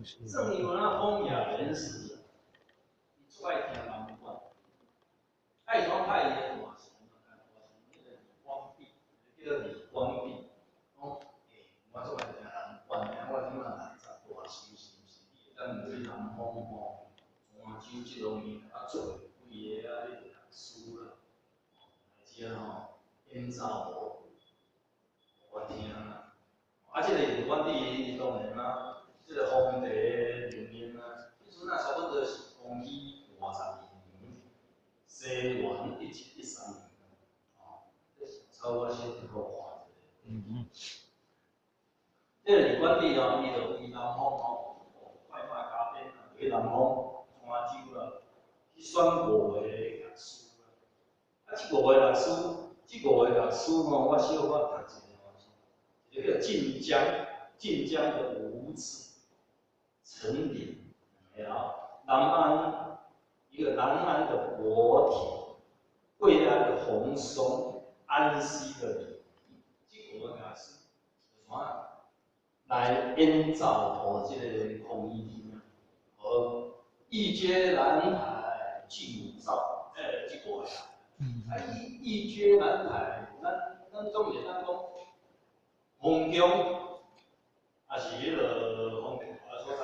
正因为那风雅原始，你最爱听人管，爱讲太爷大神，那个李光弼，叫李光弼，讲我最爱听人管，我即马60大寿是毋是？咱对南方吼，泉州即方面较做几个咧读书啦，即吼演奏无，我听啦。即个李光弼当然啦。 这个皇帝年龄啊，迄阵啊差不多是公元52年，西元1713年，哦，这差不多先给我看一下。这个李光弼啊，伊就去南方吼，快马加鞭啊，去南方泉州啦，去选5个学士啦。啊，这5个学士吼，我小可读一下吼，一个叫晋江的吴子。 陈林，然后南安的国体，贵安的红松，安溪的李，这5个也是啥？来演奏这个孔乙己啊，和一街南台进武少，这5个啊，一街南台，咱总会当讲洪江，也是迄个风景好所在。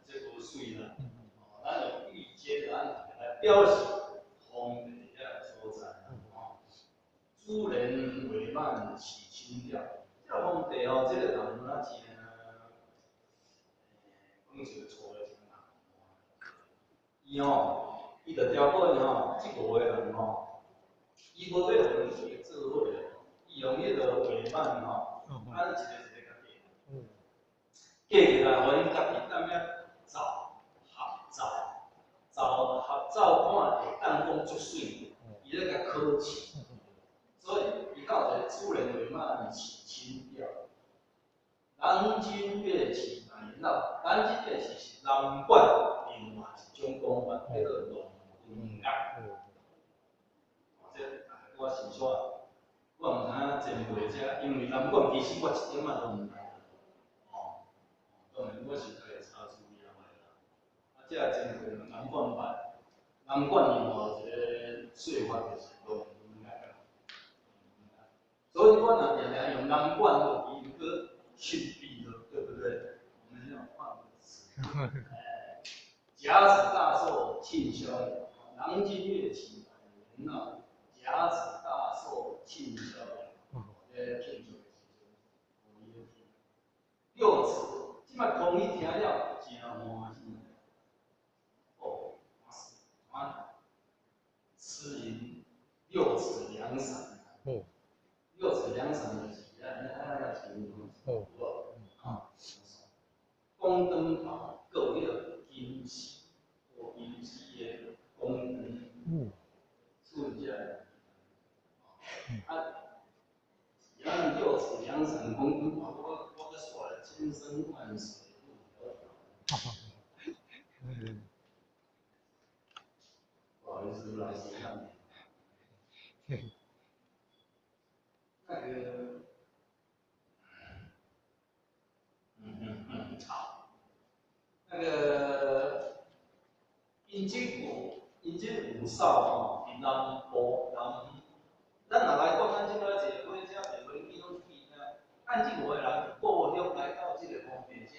这无水啦，咱用玉阶来表示皇帝遐所在啊。主人未满起清调，这个皇帝哦，这个人啊真，讲一个错的真难。伊吼，伊着调过伊吼，这5个人吼，伊无对皇帝做伙，伊用迄个未满吼，按一个家己，嫁起来，互因家己踮遐走。 合照看会当讲足水，伊咧甲考试，所以伊到一个主人为满起清调，南京乐器乃闹，南京乐器是南管另外一种讲法，叫做龙宫乐。这我是说，我毋知影真袂遮，因为南管其实我一点仔都毋知。哦，当然我是来查资料的啦，啊，这真侪南管版。 南管另外一个说法就是龙宫乐，所以我若常常用南管的音歌训逼了，对不对？我们要换个词。甲子大寿庆逍遥，南京乐器百年闹。甲子大寿庆逍遥，庆祝的时阵，六子，即摆空一听了，真欢喜。哦，吃银六尺两伞，六尺两伞就是那个形容，啊，宫灯宝各有金漆，或银漆的宫灯，出家啊，然六尺两伞宫灯宝，我个说了千山万水路迢迢。不好意思，老师看。那个，好，那个因这武少吼，是南部咱若来讲，咱即摆坐火车、坐飞机拢去呢，按这5个人报乡来到这个方便遮，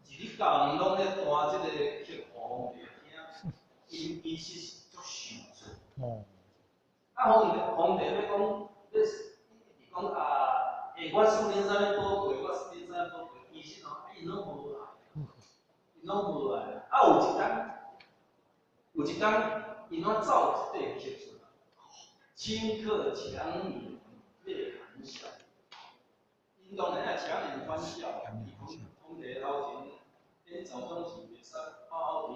一日到晚拢咧弹这个曲皇帝听，因其实是足受挫。啊，皇帝要讲，讲啊，我4年3年宝贵，我4年3年宝贵，其实吼，因拢无来，因拢无来。啊，有一天，因怎走一块曲出来，顷刻强颜泪含笑。因当然也强颜欢笑，伊皇帝头前，演奏总是袂使好好地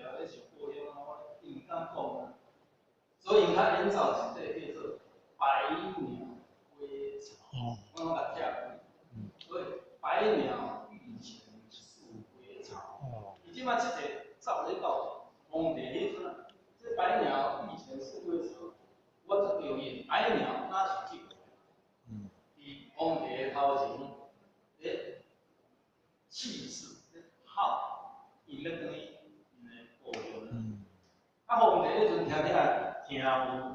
啊，咧上报乡啊，伊毋敢讲啊。所以他演奏一块叫做百鸟归巢，我拢甲拆开。所以百鸟欲前宿归巢。伊即摆即个走咧到皇帝迄阵啊，这百鸟欲前宿归巢，我就留意百鸟哪是即个？伫皇帝头前咧气势，好，伊要等于步调呢。啊，皇帝迄阵听有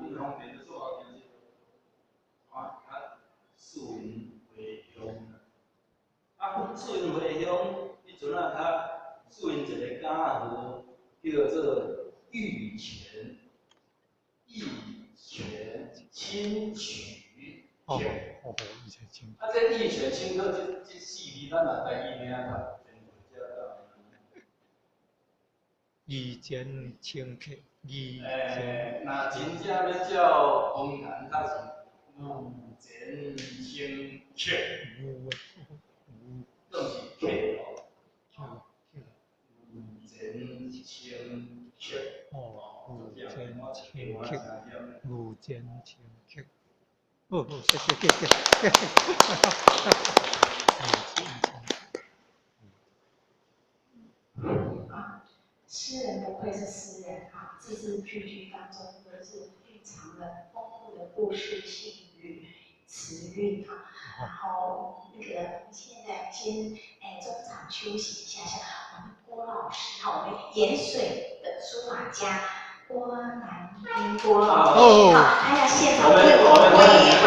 这方面的做好听啊，树云回乡。啊，树云回乡，迄阵啊，树云一个家伙叫做玉泉清曲。哦，玉泉清。啊，这玉泉清曲这四字，咱若家己名读，玉泉清曲，那真正要叫风坛，它是五泉清曲，就是曲哦。五泉清曲。哦，五泉清曲，五泉清曲。哦，谢谢。诗人不愧是诗人啊，字字句句当中都是蕴藏了丰富的故事性与词韵哈。然后现在先中场休息一下下，我们郭老师哈，我们盐水的书法家郭南英郭老师哈，他要现场为我们挥毫，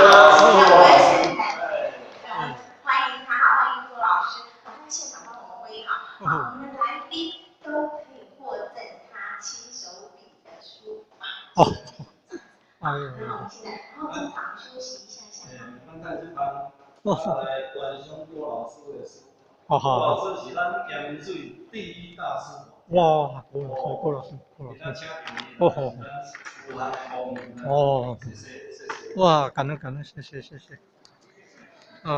欢迎他好，欢迎郭老师，他在现场帮我们挥毫，好，我们的来宾都可以获赠他亲手笔的书法。哦，那我们现在，然后中场休息一下下。咱在这旁，来观赏郭老师的书。郭老师是咱盐水第一大师。哇，郭老师。哦好。哦。哇，感恩，谢谢。